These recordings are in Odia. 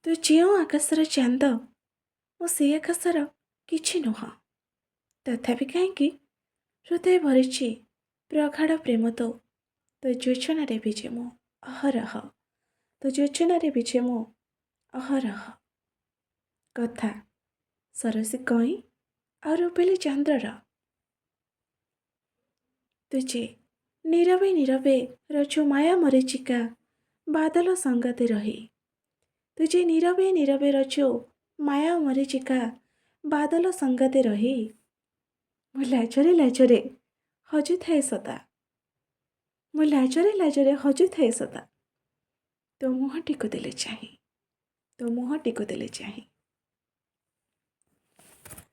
ତୁ ଯେଉଁ ଆକାଶର ଚାନ୍ଦ ମୁଁ ସେ ଆକାଶର କିଛି ନୁହଁ। ତଥାପି କାହିଁକି ହୃଦୟ ଭରିଛି ପ୍ରଗାଢ଼ ପ୍ରେମ ତୋ ଯୋଜନାରେ ଭିଜେ ମୁଁ ଅହରହ। ତୋ ଯୋଜନାରେ ଭିଜେ ମୁଁ ଅହରହ। କଥା ସରସୀ କଇଁ ଆଉ ରୂପେଲି ଚନ୍ଦ୍ରର। ତୁଝେ नीरवे नीरवे रचो माया मरीचिका बादल संगते रही। तुझे नीरवे नीरवे रचो माया मरीचिका बादल संगते रही। ମୁଁ ଲାଜରେ ଲାଜରେ ହଜୁଥାଏ ସଦା। ମୁଁ ଲାଜରେ ଲାଜରେ ହଜୁଥାଏ ସଦା। ତୋ ମୁହଁଟିକୁ ଦେଲେ ଚାହିଁ, ତୋ ମୁହଁଟିକୁ ଦେଲେ ଚାହିଁ।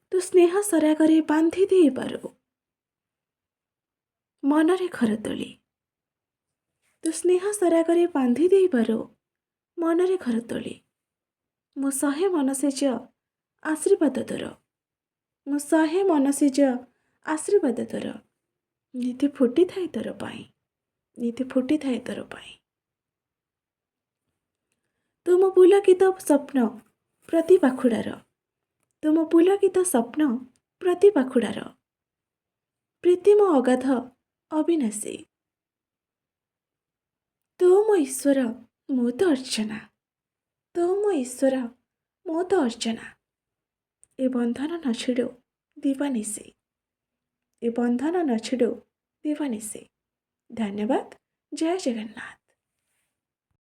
ତୁ ସ୍ନେହ ସରାଗରେ ବାନ୍ଧି ଦେଇପାରୁ ମନରେ ଘର ତୋଳି। ତୁ ସ୍ନେହ ସରାଗରେ ବାନ୍ଧି ଦେଇପାରୁ ମନରେ ଘର ତୋଳି। ମୁଁ ଶହେ ମନସେଜ ଆଶୀର୍ବାଦ ତୋର। ମୁଁ ଶହେ ମନସେଜ ଆଶୀର୍ବାଦ ତୋର। ନିତି ଫୁଟିଥାଏ ତୋର ପାଇଁ, ନିତି ଫୁଟିଥାଏ ତୋର ପାଇଁ। ତୁମ ପୁଲକିତ ସ୍ୱପ୍ନ ପ୍ରତି ପାଖୁଡ଼ାର, ତୁମ ପୁଲକିତ ସ୍ୱପ୍ନ ପ୍ରତି ପାଖୁଡ଼ାର। ପ୍ରୀତି ମୋ ଅଗାଧ ଅବିନାଶୀ। ତୁ ମୋ ଈଶ୍ୱର ମୁଁ ତ ଅର୍ଚ୍ଚନା, ତୁ ମୋ ଈଶ୍ୱର ମୁଁ ତ ଅର୍ଚ୍ଚନା। ଏ ବନ୍ଧନ ନ ଛିଡ଼ୁ ଦିବାନିଶି, ଏ ବନ୍ଧନ ନ ଛିଡ଼ୁ ଦିବାନିଶି। ଧନ୍ୟବାଦ। ଜୟ ଜଗନ୍ନାଥ।